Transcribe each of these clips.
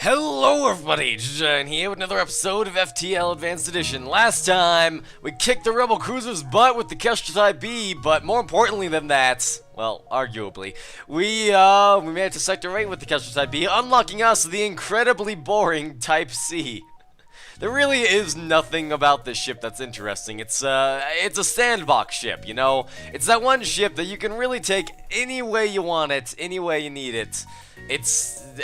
Hello everybody, John here with another episode of FTL Advanced Edition. Last time, we kicked the Rebel Cruiser's butt with the Zoltan Type B, but more importantly than that, well, arguably, we made it to Sector 8 with the Zoltan Type B, unlocking us the incredibly boring Type C. There really is nothing about this ship that's interesting. It's a sandbox ship, you know? It's that one ship that you can really take any way you want it, any way you need it.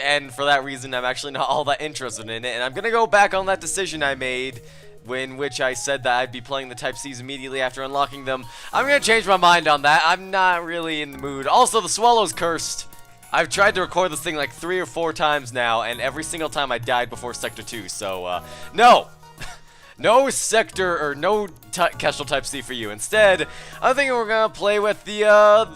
And for that reason, I'm actually not all that interested in it, and I'm gonna go back on that decision I made in which I said that I'd be playing the Type Cs immediately after unlocking them. I'm gonna change my mind on that. I'm not really in the mood. Also, the Swallow's cursed. I've tried to record this thing like 3 or 4 times now, and every single time I died before Sector 2, so, no! No Sector, or no Kestrel Type C for you. Instead, I'm thinking we're gonna play with the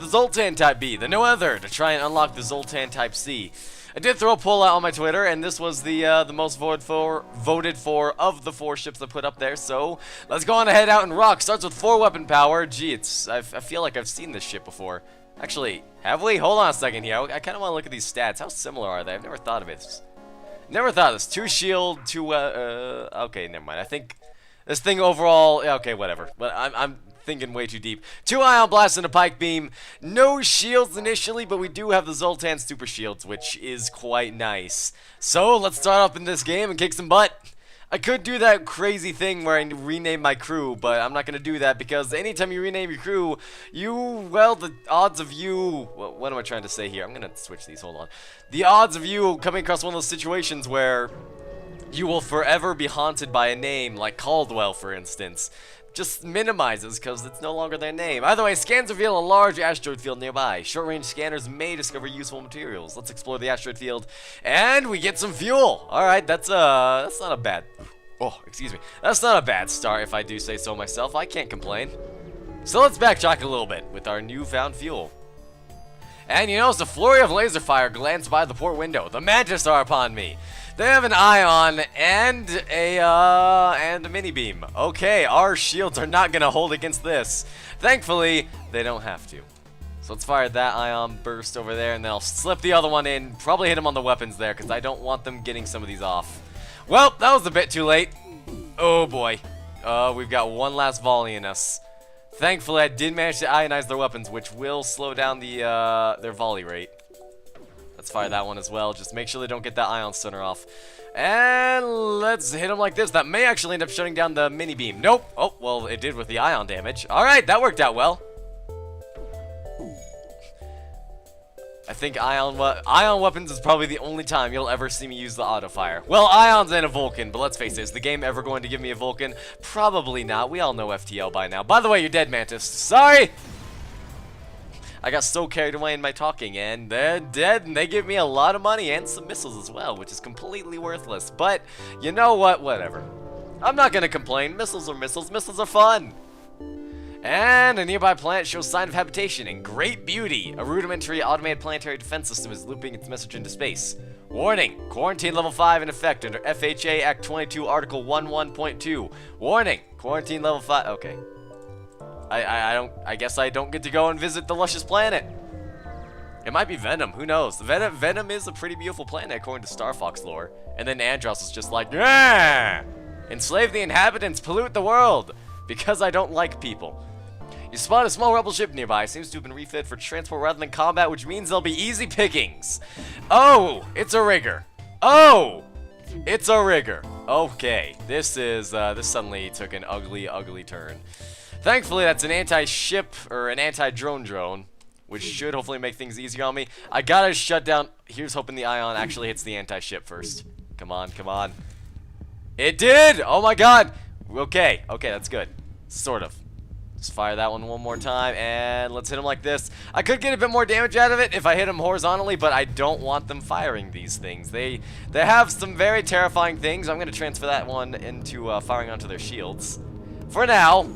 Zoltan Type B, the no other, to try and unlock the Zoltan Type C. I did throw a poll out on my Twitter, and this was the most voted for of the 4 ships I put up there, so let's go on ahead out and rock. Starts with 4 weapon power. Gee, I feel like I've seen this ship before. Actually, have we? Hold on a second here. I kind of want to look at these stats. How similar are they? I've never thought of it. Never thought of this. 2 shield, 2, okay, never mind. I think this thing overall, okay, whatever. But I'm thinking way too deep. 2 ion blasts and a pike beam. No shields initially, but we do have the Zoltan super shields, which is quite nice. So, let's start up in this game and kick some butt. I could do that crazy thing where I rename my crew, but I'm not going to do that because anytime you rename your crew, well, the odds of you, what am I trying to say here? I'm going to switch these, hold on. The odds of you coming across one of those situations where you will forever be haunted by a name, like Caldwell, for instance, just minimizes because it's no longer their name. Either way, scans reveal a large asteroid field nearby. Short-range scanners may discover useful materials. Let's explore the asteroid field, and we get some fuel. All right, that's not a bad. Oh, excuse me. That's not a bad start, if I do say so myself. I can't complain. So let's backtrack a little bit with our newfound fuel. And you notice a flurry of laser fire glanced by the port window. The Mantis are upon me. They have an ion and a mini beam. Okay, our shields are not gonna hold against this. Thankfully, they don't have to. So let's fire that ion burst over there, and then I'll slip the other one in. Probably hit them on the weapons there, because I don't want them getting some of these off. Well, that was a bit too late. Oh boy. We've got one last volley in us. Thankfully, I did manage to ionize their weapons, which will slow down their volley rate. Let's fire that one as well. Just make sure they don't get that ion stunner off. And let's hit them like this. That may actually end up shutting down the mini beam. Nope. Oh, well, it did with the ion damage. All right, that worked out well. I think ion weapons is probably the only time you'll ever see me use the auto fire. Well, ions and a Vulcan, but let's face it, is the game ever going to give me a Vulcan? Probably not. We all know FTL by now. By the way, you're dead, Mantis. Sorry! I got so carried away in my talking, and they're dead, and they give me a lot of money and some missiles as well, which is completely worthless. But, you know what? Whatever. I'm not gonna complain. Missiles are missiles. Missiles are fun. And a nearby planet shows sign of habitation in great beauty. A rudimentary automated planetary defense system is looping its message into space. Warning, quarantine level 5 in effect under FHA Act 22 Article 11.2. Warning, quarantine level 5, okay. I guess I don't get to go and visit the luscious planet. It might be Venom, who knows? Venom is a pretty beautiful planet according to Star Fox lore. And then Andros is just like, yeah! Enslave the inhabitants, pollute the world, because I don't like people. You spot a small rebel ship nearby. Seems to have been refit for transport rather than combat, which means they'll be easy pickings. Oh, it's a rigger. Oh, it's a rigger. Okay, this suddenly took an ugly, ugly turn. Thankfully, that's an anti-ship, or an anti-drone drone, which should hopefully make things easier on me. I gotta shut down. Here's hoping the ion actually hits the anti-ship first. Come on, come on. It did! Oh my god! Okay, that's good. Sort of. Let's fire that one more time, and let's hit him like this. I could get a bit more damage out of it if I hit him horizontally, but I don't want them firing these things. They have some very terrifying things. I'm going to transfer that one into firing onto their shields. For now,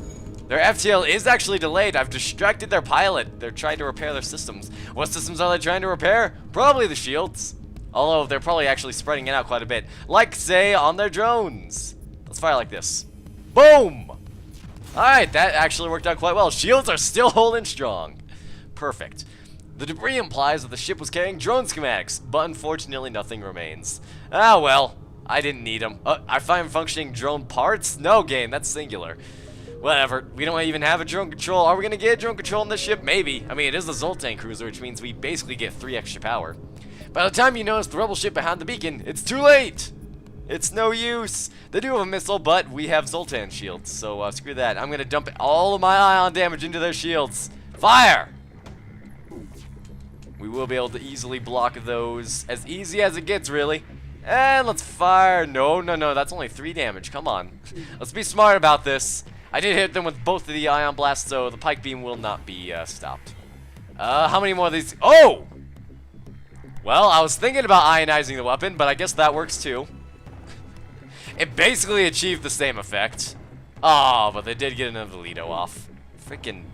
their FTL is actually delayed. I've distracted their pilot. They're trying to repair their systems. What systems are they trying to repair? Probably the shields. Although, they're probably actually spreading it out quite a bit. Like, say, on their drones. Let's fire like this. Boom! Alright, that actually worked out quite well. Shields are still holding strong. Perfect. The debris implies that the ship was carrying drone schematics, but unfortunately nothing remains. Ah well, I didn't need them. I find functioning drone parts? No game, that's singular. Whatever, we don't even have a drone control. Are we gonna get drone control on this ship? Maybe. I mean, it is the Zoltan Cruiser, which means we basically get 3 extra power. By the time you notice the rebel ship behind the beacon, it's too late! It's no use. They do have a missile, but we have Zoltan shields, so screw that. I'm gonna dump all of my ion damage into their shields. Fire! We will be able to easily block those. As easy as it gets, really. And let's fire. No, that's only 3 damage. Come on. Let's be smart about this. I did hit them with both of the ion blasts, so the pike beam will not be stopped. How many more of these? Oh! Well, I was thinking about ionizing the weapon, but I guess that works too. It basically achieved the same effect. Oh, but they did get another Lido off. Freaking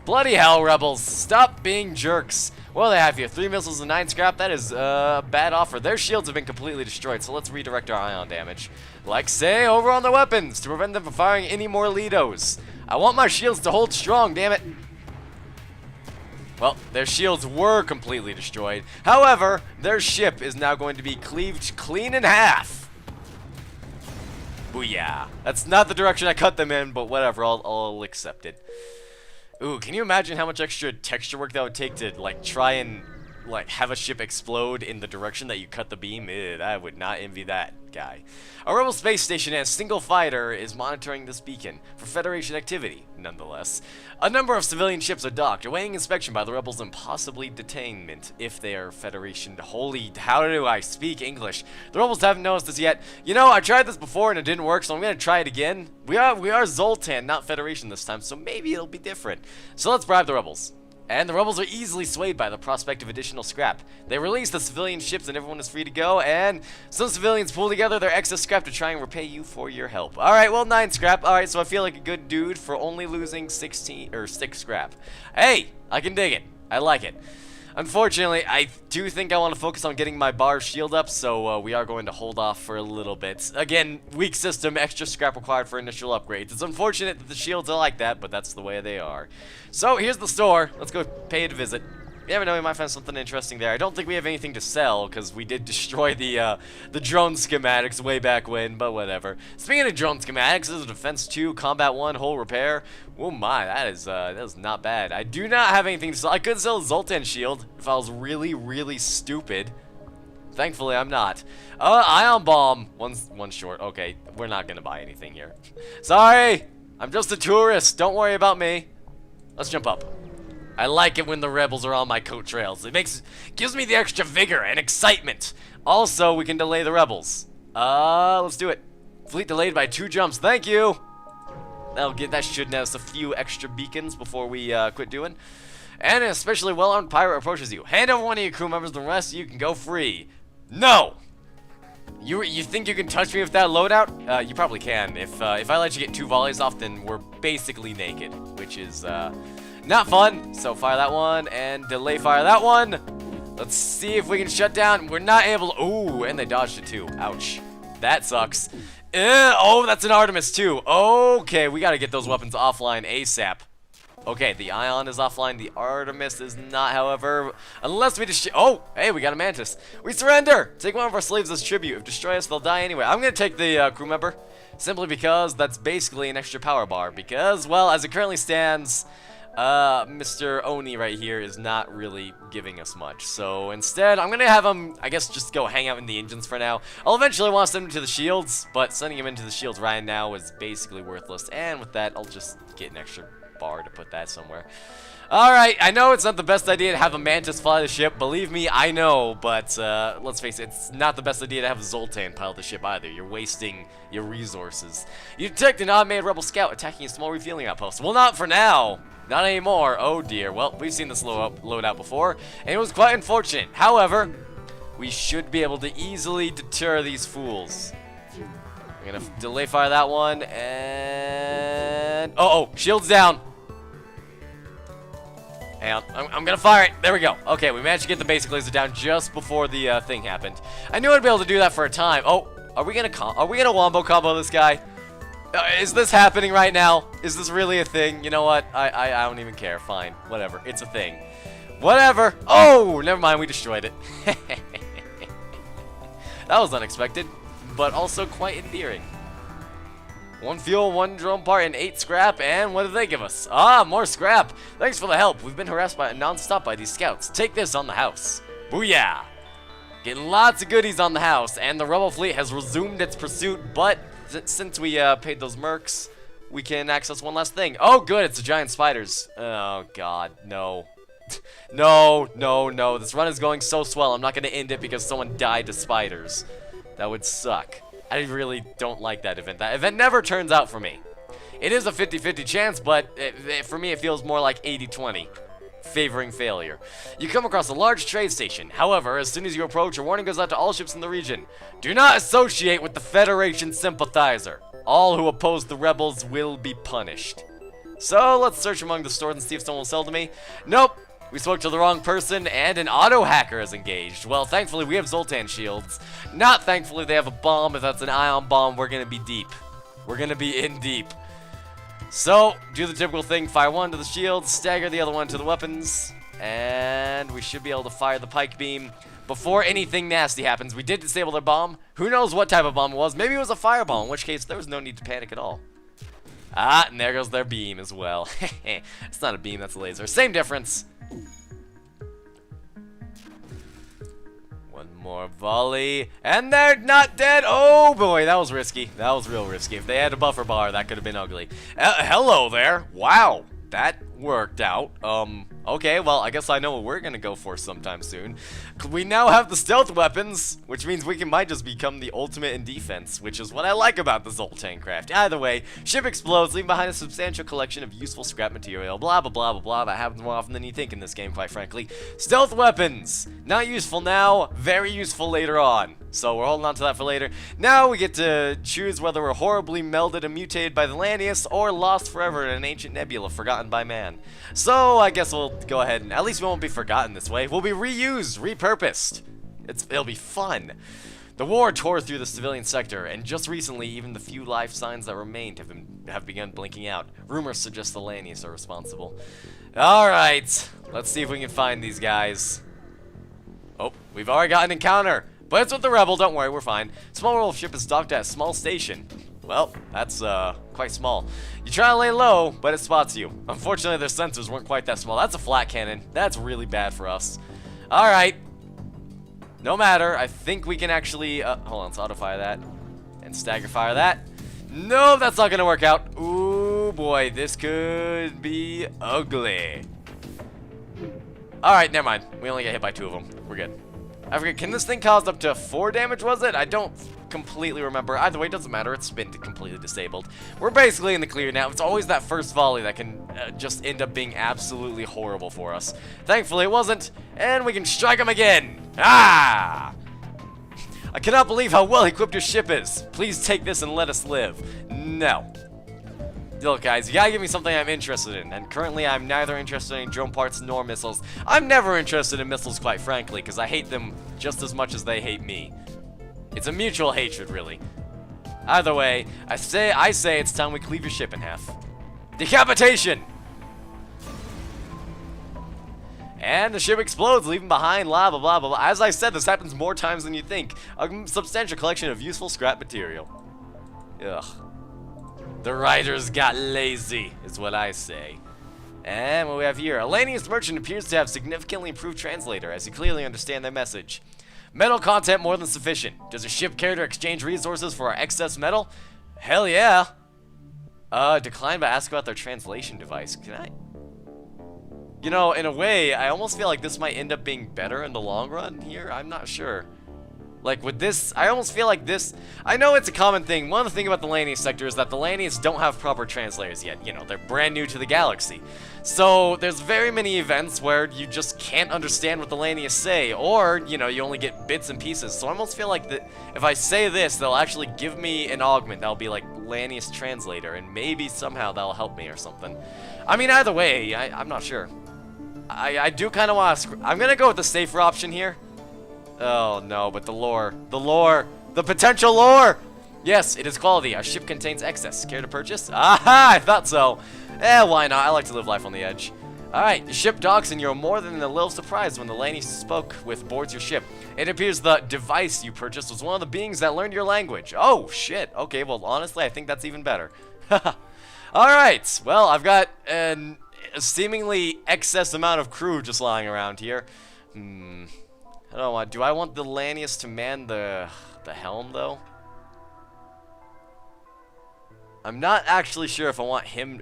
bloody hell, rebels. Stop being jerks. Well, they have here 3 missiles and 9 scrap. That is a bad offer. Their shields have been completely destroyed, so let's redirect our ion damage. Like, say, over on the weapons to prevent them from firing any more Lidos. I want my shields to hold strong, damn it. Well, their shields were completely destroyed. However, their ship is now going to be cleaved clean in half. Booyah. That's not the direction I cut them in, but whatever, I'll accept it. Ooh, can you imagine how much extra texture work that would take to, like, try and, like, have a ship explode in the direction that you cut the beam? I would not envy that guy. A rebel space station and a single fighter is monitoring this beacon for Federation activity, nonetheless. A number of civilian ships are docked, awaiting inspection by the rebels and possibly detainment if they are Federation. Holy, how do I speak English? The rebels haven't noticed this yet. You know, I tried this before and it didn't work, so I'm gonna try it again. We are Zoltan, not Federation this time, so maybe it'll be different. So let's bribe the rebels. And the rebels are easily swayed by the prospect of additional scrap. They release the civilian ships and everyone is free to go, and some civilians pull together their excess scrap to try and repay you for your help. Alright, well, 9 scrap. Alright, so I feel like a good dude for only losing 6 scrap. Hey, I can dig it. I like it. Unfortunately, I do think I want to focus on getting my bar shield up, so we are going to hold off for a little bit. Again, weak system, extra scrap required for initial upgrades. It's unfortunate that the shields are like that, but that's the way they are. So, here's the store. Let's go pay it a visit. You never know, we might find something interesting there. I don't think we have anything to sell, because we did destroy the drone schematics way back when, but whatever. Speaking of drone schematics, this is Defense 2, Combat 1, Hull Repair. Oh my, that is not bad. I do not have anything to sell. I could sell a Zoltan shield if I was really, really stupid. Thankfully, I'm not. Ion bomb. One short. Okay, we're not gonna buy anything here. Sorry, I'm just a tourist. Don't worry about me. Let's jump up. I like it when the rebels are on my coat trails. It gives me the extra vigor and excitement. Also, we can delay the rebels. Let's do it. Fleet delayed by 2 jumps. Thank you. That should net us a few extra beacons before we quit doing. And an especially well-armed pirate approaches you. Hand over one of your crew members, the rest of you can go free. No! You think you can touch me with that loadout? You probably can. If I let you get 2 volleys off, then we're basically naked, which is not fun. So fire that one and delay fire that one. Let's see if we can shut down. We're not able to. Ooh, and they dodged it too. Ouch. That sucks. Oh, that's an Artemis too. Okay, we gotta get those weapons offline ASAP. Okay, the Ion is offline. The Artemis is not, however. Unless we just... Oh, hey, we got a Mantis. We surrender! Take one of our slaves as tribute. If destroy us, they'll die anyway. I'm gonna take the crew member. Simply because that's basically an extra power bar. Because, well, as it currently stands... Mr. Oni right here is not really giving us much. So instead, I'm gonna have him, I guess, just go hang out in the engines for now. I'll eventually want to send him to the shields, but sending him into the shields right now is basically worthless. And with that, I'll just get an extra bar to put that somewhere. Alright, I know it's not the best idea to have a Mantis fly the ship. Believe me, I know, but let's face it, it's not the best idea to have a Zoltan pilot the ship either. You're wasting your resources. You detect an automated rebel scout attacking a small refueling outpost. Well, not for now. Not anymore. Oh dear. Well, we've seen this loadout before, and it was quite unfortunate. However, we should be able to easily deter these fools. I'm gonna delay fire that one, and... Oh, shield's down. Hang on. I'm gonna fire it. There we go. Okay, we managed to get the basic laser down just before the thing happened. I knew I'd be able to do that for a time. Oh, are we gonna wombo combo this guy? Is this happening right now? Is this really a thing? You know what? I don't even care. Fine. Whatever. It's a thing. Whatever. Oh, never mind. We destroyed it. That was unexpected, but also quite endearing. 1 fuel, 1 drone part, and 8 scrap, and what did they give us? Ah, more scrap! Thanks for the help. We've been harassed non-stop by these scouts. Take this on the house. Booyah! Getting lots of goodies on the house, and the rebel fleet has resumed its pursuit, but since we paid those mercs, we can access one last thing. Oh, good, it's the giant spiders. Oh, God, no. No, no, no. This run is going so swell. I'm not going to end it because someone died to spiders. That would suck. I really don't like that event. That event never turns out for me. It is a 50-50 chance, but for me it feels more like 80-20, favoring failure. You come across a large trade station. However, as soon as you approach, a warning goes out to all ships in the region. Do not associate with the Federation sympathizer. All who oppose the rebels will be punished. So let's search among the stores and see if someone will sell to me. Nope. We spoke to the wrong person, and an auto-hacker is engaged. Well, thankfully, we have Zoltan shields. Not thankfully, they have a bomb. If that's an ion bomb, we're gonna be deep. We're gonna be in deep. So, do the typical thing. Fire one to the shields, stagger the other one to the weapons, and we should be able to fire the pike beam before anything nasty happens. We did disable their bomb. Who knows what type of bomb it was? Maybe it was a fireball, in which case there was no need to panic at all. Ah, and there goes their beam as well. It's not a beam, that's a laser. Same difference. One more volley, and they're not dead. Oh boy, that was risky. That was real risky. If they had a buffer bar, that could have been ugly. Hello there. Wow, that worked out. Okay, well, I guess I know what we're gonna go for sometime soon. We now have the stealth weapons, which means we might just become the ultimate in defense, which is what I like about the Zoltan craft. Either way, ship explodes, leaving behind a substantial collection of useful scrap material. Blah, blah, blah, blah, blah. That happens more often than you think in this game, quite frankly. Stealth weapons! Not useful now, very useful later on. So we're holding on to that for later. Now we get to choose whether we're horribly melded and mutated by the Lanius or lost forever in an ancient nebula forgotten by man. So I guess we'll go ahead and at least we won't be forgotten this way. We'll be reused, repurposed. It'll be fun. The war tore through the civilian sector, and just recently, even the few life signs that remained have begun blinking out. Rumors suggest the Lanius are responsible. All right, let's see if we can find these guys. Oh, we've already got an encounter. But it's with the rebel, don't worry, we're fine. Small wolf ship is docked at a small station. Well, that's quite small. You try to lay low, but it spots you. Unfortunately, their sensors weren't quite that small. That's a flat cannon. That's really bad for us. Alright. No matter, I think we can actually, hold on, let's auto-fire that. And stagger fire that. No, that's not gonna work out. Ooh, boy, this could be ugly. Alright, never mind. We only get hit by 2 of them. We're good. I forget, can this thing cause up to 4 damage, was it? I don't completely remember. Either way, it doesn't matter. It's been completely disabled. We're basically in the clear now. It's always that first volley that can just end up being absolutely horrible for us. Thankfully, it wasn't, and we can strike him again. Ah! I cannot believe how well equipped your ship is. Please take this and let us live. No. Look, guys, you gotta give me something I'm interested in, and currently I'm neither interested in drone parts nor missiles. I'm never interested in missiles, quite frankly, because I hate them just as much as they hate me. It's a mutual hatred, really. Either way, I say it's time we cleave your ship in half. Decapitation! And the ship explodes, leaving behind blah blah blah blah blah. As I said, this happens more times than you think. A substantial collection of useful scrap material. Ugh. The writers got lazy, is what I say. And what we have here, a Lanius merchant appears to have significantly improved translator, as you clearly understand their message. Metal content more than sufficient. Does your ship care to exchange resources for our excess metal? Hell yeah. Decline by asking about their translation device. Can I? You know, in a way, I almost feel like this might end up being better in the long run here. I'm not sure. Like, with this, I almost feel like this, I know it's a common thing. One of the things about the Lanius sector is that the Lanius don't have proper translators yet. You know, they're brand new to the galaxy. So, there's very many events where you just can't understand what the Lanius say, or, you know, you only get bits and pieces. So I almost feel like that if I say this, they'll actually give me an augment that'll be like Lanius translator, and maybe somehow that'll help me or something. I mean, either way, I'm not sure. I do kind of want to, I'm going to go with the safer option here. Oh no, but the lore, the potential lore! Yes, it is quality. Our ship contains excess. Care to purchase? Aha, I thought so. Why not? I like to live life on the edge. Alright, the ship docks and you're more than a little surprised when the Lanius you spoke with boards your ship. It appears the device you purchased was one of the beings that learned your language. Oh, shit. Okay, well, honestly, I think that's even better. Alright, well, I've got a seemingly excess amount of crew just lying around here. I don't know, do I want the Lanius to man the helm, though? I'm not actually sure if I want him,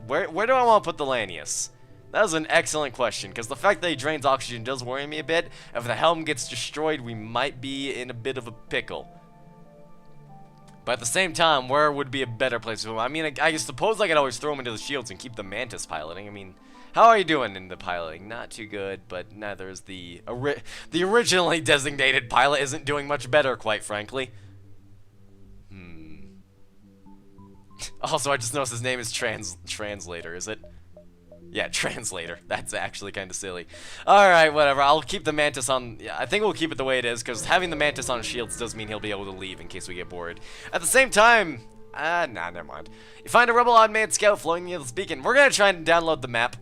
where do I want to put the Lanius? That is an excellent question, because the fact that he drains oxygen does worry me a bit. If the helm gets destroyed, we might be in a bit of a pickle. But at the same time, where would be a better place for him? I mean, I suppose I could always throw him into the shields and keep the Mantis piloting. I mean, how are you doing in the piloting? Not too good, but neither is the originally designated pilot isn't doing much better, quite frankly. Also, I just noticed his name is Translator, is it? Yeah, Translator. That's actually kind of silly. Alright, whatever. I'll keep the Mantis on... Yeah, I think we'll keep it the way it is, because having the Mantis on shields does mean he'll be able to leave in case we get bored. At the same time... nah, never mind. You find a rebel unmanned scout floating near this beacon. We're going to try and download the map.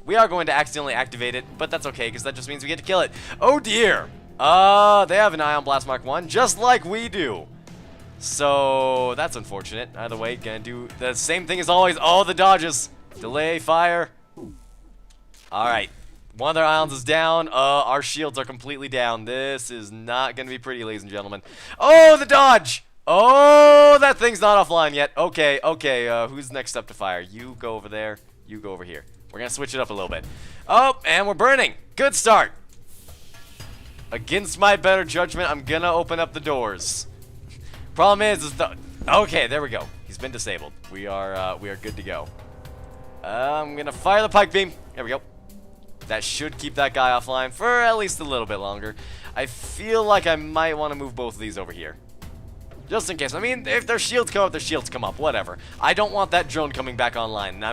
We are going to accidentally activate it, but that's okay, because that just means we get to kill it. Oh, dear! They have an Ion Blast Mark 1, just like we do. So, that's unfortunate. Either way, gonna do the same thing as always. Oh, the dodges. Delay, fire. Alright. One of their ions is down. Our shields are completely down. This is not gonna be pretty, ladies and gentlemen. Oh, the dodge! Oh, that thing's not offline yet. Okay, okay. Who's next up to fire? You go over there. You go over here. We're gonna switch it up a little bit. Oh, and we're burning. Good start. Against my better judgment, I'm gonna open up the doors. Problem is the... Okay, there we go. He's been disabled. We are good to go. I'm gonna fire the pike beam. There we go. That should keep that guy offline for at least a little bit longer. I feel like I might want to move both of these over here. Just in case. I mean, if their shields come up, their shields come up. Whatever. I don't want that drone coming back online. And I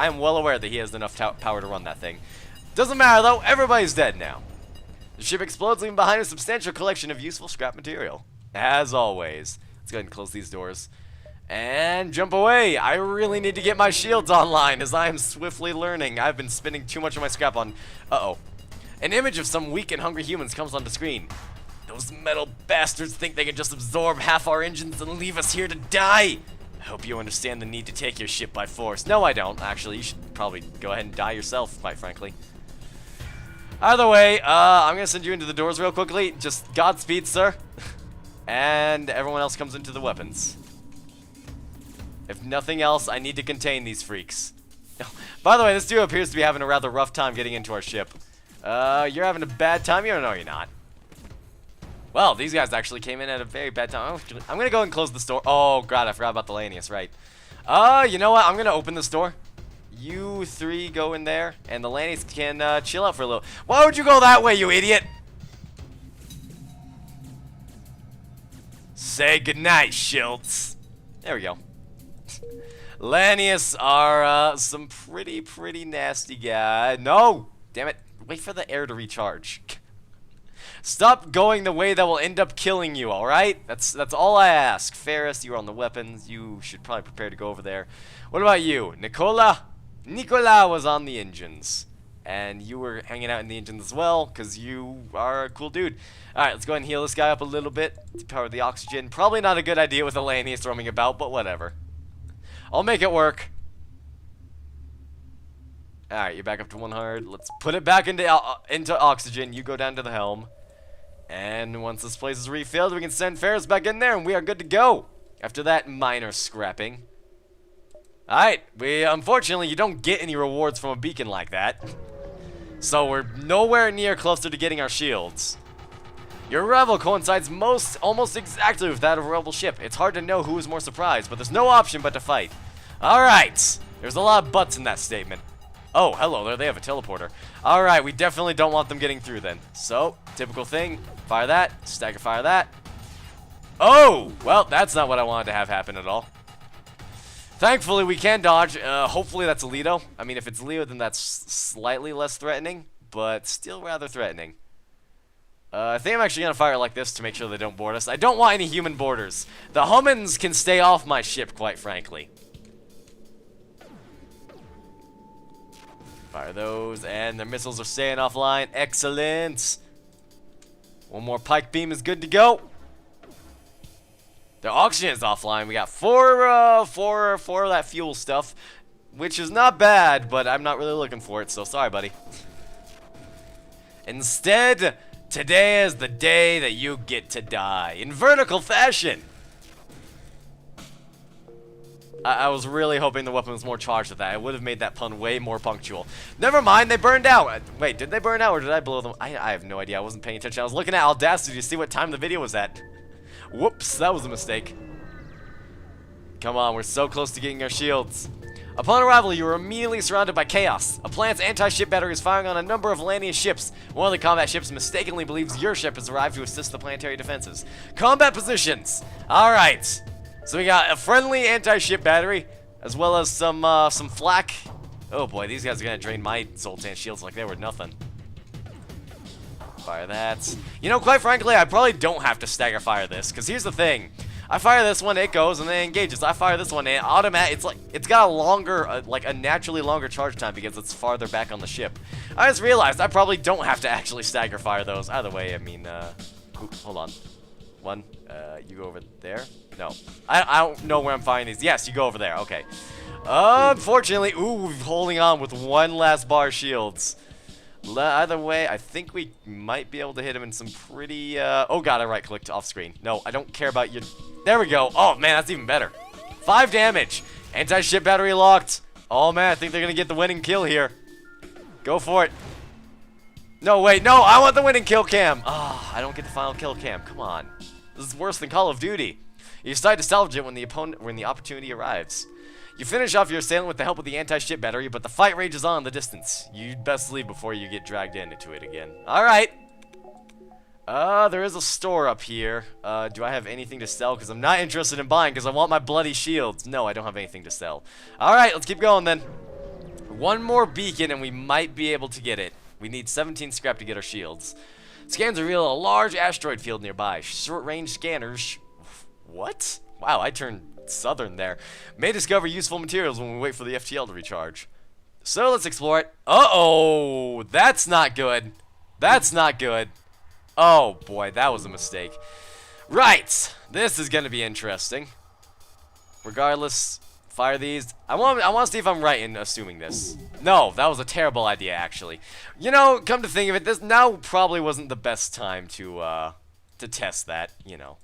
am well aware that he has enough power to run that thing. Doesn't matter, though. Everybody's dead now. The ship explodes, leaving behind a substantial collection of useful scrap material. As always. Let's go ahead and close these doors. And jump away. I really need to get my shields online, as I am swiftly learning. I've been spending too much of my scrap on... Uh-oh. An image of some weak and hungry humans comes onto screen. Those metal bastards think they can just absorb half our engines and leave us here to die. I hope you understand the need to take your ship by force. No, I don't. Actually, you should probably go ahead and die yourself, quite frankly. Either way, I'm going to send you into the doors real quickly. Just Godspeed, sir. And everyone else comes into the weapons. If nothing else, I need to contain these freaks. By the way, this dude appears to be having a rather rough time getting into our ship. You're having a bad time? You don't know you're not. Well, these guys actually came in at a very bad time. I'm gonna go and close the door. Oh, God, I forgot about the Lanius, right. You know what? I'm gonna open this door. You three go in there, and the Lanius can chill out for a little. Why would you go that way, you idiot? Say goodnight, Schiltz. There we go. Lanius are some pretty nasty guys. No! Damn it. Wait for the air to recharge. Stop going the way that will end up killing you, alright? That's all I ask. Ferris, you're on the weapons. You should probably prepare to go over there. What about you? Nicola? Nicola was on the engines. And you were hanging out in the engines as well, because you are a cool dude. Alright, let's go ahead and heal this guy up a little bit to power the oxygen. Probably not a good idea with the Lanius roaming about, but whatever. I'll make it work. Alright, you're back up to 100. Let's put it back into oxygen. You go down to the helm. And once this place is refilled, we can send Ferris back in there, and we are good to go. After that minor scrapping. Alright, unfortunately, you don't get any rewards from a beacon like that. So we're nowhere near closer to getting our shields. Your arrival coincides almost exactly with that of a rebel ship. It's hard to know who is more surprised, but there's no option but to fight. Alright, there's a lot of buts in that statement. Oh, hello there, they have a teleporter. Alright, we definitely don't want them getting through then. So, typical thing, fire that, stagger fire that. Oh, well, that's not what I wanted to have happen at all. Thankfully, we can dodge. Hopefully that's Alito. I mean, if it's Leo, then that's slightly less threatening, but still rather threatening. I think I'm actually going to fire like this to make sure they don't board us. I don't want any human boarders. The humans can stay off my ship, quite frankly. Fire those, and their missiles are staying offline. Excellent. One more pike beam is good to go. Their oxygen is offline. We got four of that fuel stuff, which is not bad, but I'm not really looking for it, so sorry, buddy. Instead, today is the day that you get to die in vertical fashion. I was really hoping the weapon was more charged with that. It would have made that pun way more punctual. Never mind, they burned out. Wait, did they burn out or did I blow them? I have no idea. I wasn't paying attention. I was looking at Audacity to see what time the video was at. Whoops, that was a mistake. Come on, we're so close to getting our shields. Upon arrival, you are immediately surrounded by chaos. A planet's anti-ship battery is firing on a number of Lanius ships. One of the combat ships mistakenly believes your ship has arrived to assist the planetary defenses. Combat positions. All right. So we got a friendly anti-ship battery, as well as some flak. Oh boy, these guys are gonna drain my Zoltan shields like they were nothing. Fire that. You know, quite frankly, I probably don't have to stagger fire this, because here's the thing. I fire this one, it goes, and then it engages. I fire this one, and it's got a longer, like a naturally longer charge time because it's farther back on the ship. I just realized I probably don't have to actually stagger fire those. Either way, I mean, hold on. One, you go over there. No, I don't know where I'm firing these. Yes, you go over there. Okay. Unfortunately, ooh, holding on with one last bar shields. Either way, I think we might be able to hit him in some pretty, oh god, I right-clicked off screen. No, I don't care about your... There we go. Oh, man, that's even better. 5 damage. Anti-ship battery locked. Oh, man, I think they're going to get the winning kill here. Go for it. No, wait, no, I want the winning kill cam. Ah, I don't get the final kill cam. Come on. This is worse than Call of Duty. You decide to salvage it when the opportunity arrives. You finish off your assailant with the help of the anti-ship battery, but the fight rages on in the distance. You'd best leave before you get dragged into it again. Alright. There is a store up here. Do I have anything to sell? Because I'm not interested in buying, because I want my bloody shields. No, I don't have anything to sell. Alright, let's keep going then. One more beacon and we might be able to get it. We need 17 scrap to get our shields. Scans reveal a large asteroid field nearby. Short-range scanners... What? Wow, I turned southern there. May discover useful materials when we wait for the FTL to recharge. So let's explore it. Uh-oh! That's not good. That's not good. Oh boy, that was a mistake. Right! This is gonna be interesting. Regardless, fire these. I want to see if I'm right in assuming this. No, that was a terrible idea, actually. You know, come to think of it, this now probably wasn't the best time to test that, you know.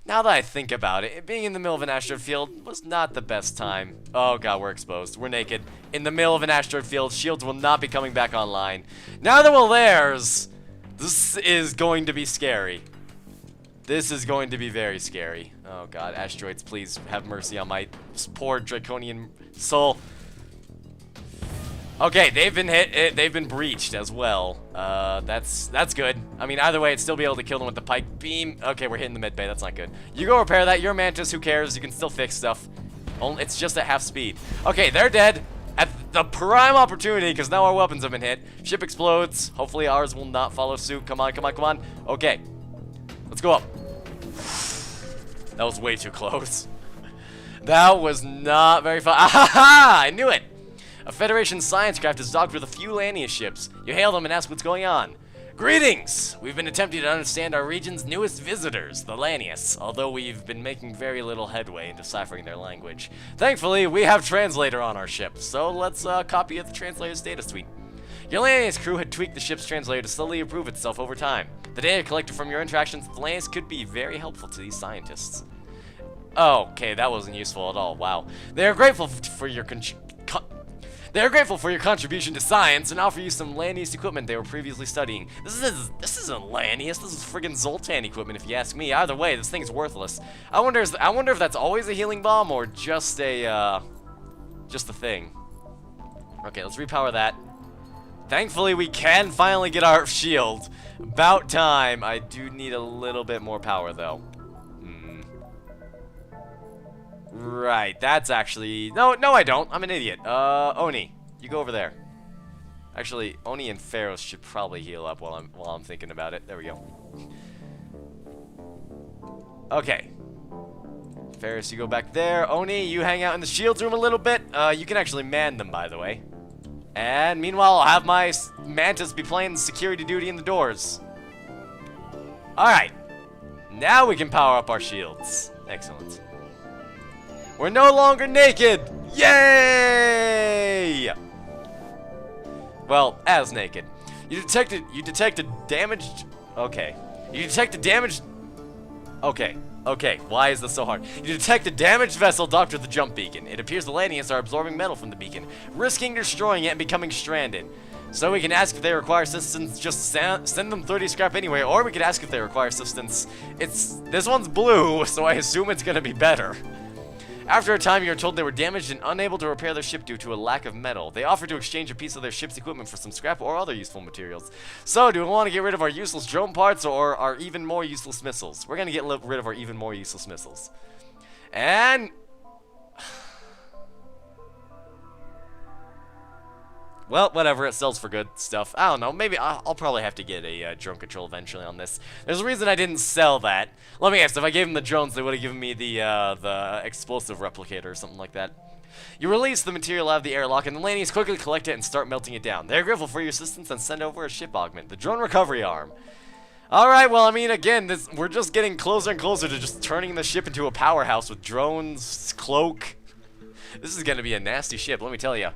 Now that I think about it, being in the middle of an asteroid field was not the best time. Oh god, we're exposed. We're naked. In the middle of an asteroid field, shields will not be coming back online. Now that we're theirs, this is going to be scary. This is going to be very scary. Oh god, asteroids, please have mercy on my poor draconian soul. Okay, they've been hit. They've been breached as well. That's good. I mean, either way, I'd still be able to kill them with the pike beam. Okay, we're hitting the mid bay. That's not good. You go repair that. You're a Mantis. Who cares? You can still fix stuff. It's just at half speed. Okay, they're dead. At the prime opportunity, because now our weapons have been hit. Ship explodes. Hopefully ours will not follow suit. Come on, come on, come on. Okay. Let's go up. That was way too close. That was not very fun. Ah-ha-ha! I knew it! A Federation science craft is docked with a few Lanius ships. You hail them and ask what's going on. Greetings! We've been attempting to understand our region's newest visitors, the Lanius, although we've been making very little headway in deciphering their language. Thankfully, we have translator on our ship, so let's copy the translator's data suite. Your Lanius crew had tweaked the ship's translator to slowly improve itself over time. The data collected from your interactions with the Lanius could be very helpful to these scientists. Oh, okay, that wasn't useful at all. Wow. They are grateful for your contribution to science and offer you some Lanius equipment they were previously studying. This isn't Lanius. This is friggin' Zoltan equipment, if you ask me. Either way, this thing's worthless. I wonder if that's always a healing bomb or just a thing. Okay, let's repower that. Thankfully, we can finally get our shield. About time. I do need a little bit more power, though. Right, that's actually... No, I don't. I'm an idiot. Oni, you go over there. Actually, Oni and Pharaoh should probably heal up while I'm thinking about it. There we go. Okay. Ferris, you go back there. Oni, you hang out in the shields room a little bit. You can actually man them, by the way. And meanwhile, I'll have my Mantis be playing security duty in the doors. Alright. Now we can power up our shields. Excellent. We're no longer naked! Yay! Well, as naked. You detected damaged... Okay. You detected damaged... Okay, why is this so hard? You detect a damaged vessel docked with the jump beacon. It appears the Lanius are absorbing metal from the beacon, risking destroying it and becoming stranded. So we can ask if they require assistance, just send them 30 scrap anyway, or we can ask if they require assistance. This one's blue, so I assume it's gonna be better. After a time, you're told they were damaged and unable to repair their ship due to a lack of metal. They offer to exchange a piece of their ship's equipment for some scrap or other useful materials. So, do we want to get rid of our useless drone parts or our even more useless missiles? We're going to get rid of our even more useless missiles. And... well, whatever, it sells for good stuff. I don't know, maybe I'll probably have to get a drone control eventually on this. There's a reason I didn't sell that. Let me guess, if I gave them the drones, they would have given me the explosive replicator or something like that. You release the material out of the airlock, and the Lanius quickly collect it and start melting it down. They're grateful for your assistance and send over a ship augment, the drone recovery arm. Alright, well, I mean, again, we're just getting closer and closer to just turning the ship into a powerhouse with drones, cloak. This is going to be a nasty ship, let me tell you.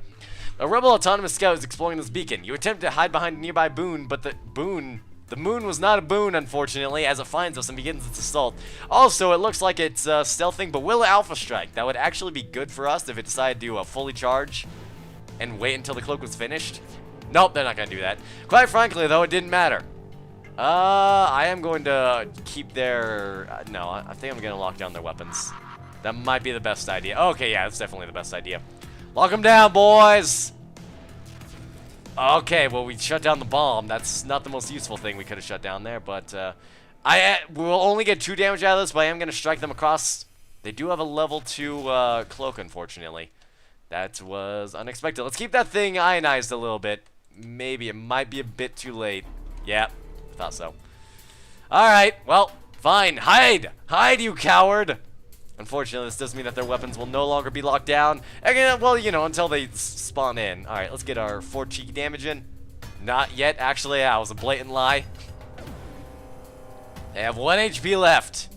A rebel autonomous scout is exploring this beacon. You attempt to hide behind a nearby boon, but the moon was not a boon, unfortunately, as it finds us and begins its assault. Also, it looks like it's stealthing, but will alpha strike. That would actually be good for us if it decided to fully charge and wait until the cloak was finished. Nope, they're not going to do that. Quite frankly, though, it didn't matter. I am going to keep their... no, I think I'm going to lock down their weapons. That might be the best idea. Okay, yeah, that's definitely the best idea. Lock them down, boys! Okay, well, we shut down the bomb. That's not the most useful thing we could have shut down there, but I will only get 2 damage out of this, but I am going to strike them across. They do have a level 2 cloak, unfortunately. That was unexpected. Let's keep that thing ionized a little bit. Maybe it might be a bit too late. Yeah, thought so. Alright, well, fine. Hide! Hide, you coward! Unfortunately, this does mean that their weapons will no longer be locked down. Again, well, you know, until they spawn in. Alright, let's get our 4 cheeky damage in. Not yet. Actually, that was a blatant lie. They have 1 HP left.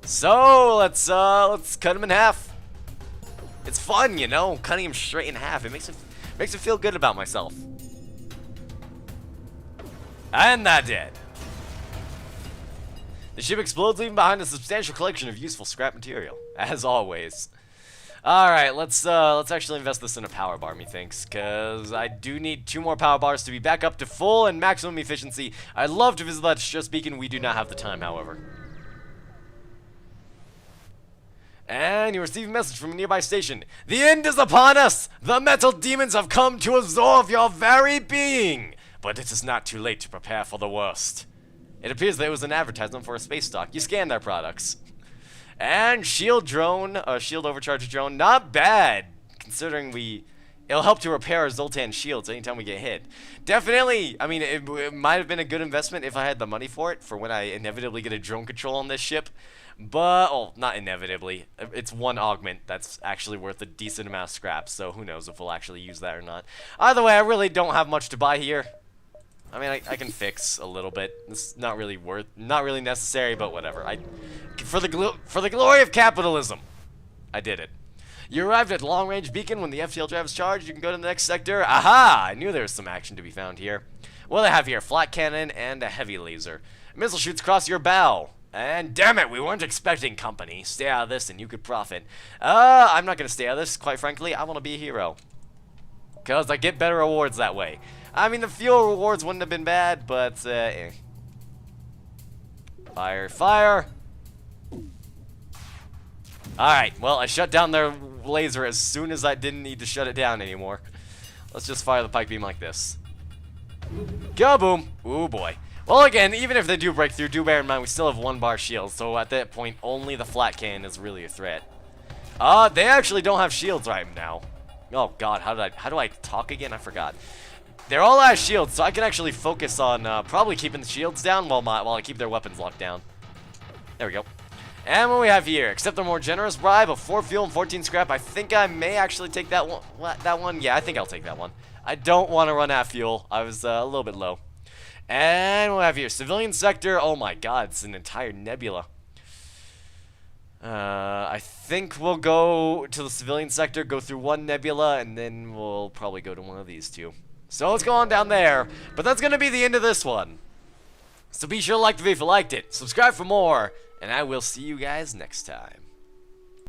So, let's cut them in half. It's fun, you know, cutting them straight in half. It makes me feel good about myself. And that did. The ship explodes, leaving behind a substantial collection of useful scrap material, as always. Alright, let's actually invest this in a power bar, methinks, because I do need 2 more power bars to be back up to full and maximum efficiency. I'd love to visit that stress beacon. We do not have the time, however. And you receive a message from a nearby station. The end is upon us! The metal demons have come to absorb your very being! But it is not too late to prepare for the worst. It appears there was an advertisement for a space stock. You scan their products. And shield drone, shield overcharge drone, not bad, considering it'll help to repair our Zoltan shields anytime we get hit. Definitely, I mean, it might have been a good investment if I had the money for it, for when I inevitably get a drone control on this ship. But, oh, not inevitably. It's 1 augment that's actually worth a decent amount of scrap, so who knows if we'll actually use that or not. Either way, I really don't have much to buy here. I mean, I can fix a little bit. It's not really necessary, but whatever. For the glory of capitalism, I did it. You arrived at long-range beacon when the FTL drive is charged. You can go to the next sector. Aha! I knew there was some action to be found here. What do they have here? Flat cannon and a heavy laser. Missile shoots across your bow. And damn it, we weren't expecting company. Stay out of this and you could profit. I'm not gonna stay out of this, quite frankly. I want to be a hero. Because I get better rewards that way. I mean, the fuel rewards wouldn't have been bad, but, Fire, fire! Alright, well, I shut down their laser as soon as I didn't need to shut it down anymore. Let's just fire the pike beam like this. Kaboom! Ooh, boy. Well, again, even if they do break through, do bear in mind we still have 1 bar shield, so at that point, only the flat cannon is really a threat. They actually don't have shields right now. Oh, God, how do I talk again? I forgot. They're all out of shields, so I can actually focus on probably keeping the shields down while I keep their weapons locked down. There we go. And what we have here, accept a more generous bribe of 4 fuel and 14 scrap. I think I may actually take that one. What, that one? Yeah, I think I'll take that one. I don't want to run out of fuel. I was a little bit low. And what we have here, civilian sector. Oh my god, it's an entire nebula. I think we'll go to the civilian sector, go through one nebula, and then we'll probably go to one of these two. So let's go on down there. But that's going to be the end of this one. So be sure to like the video if you liked it, subscribe for more, and I will see you guys next time.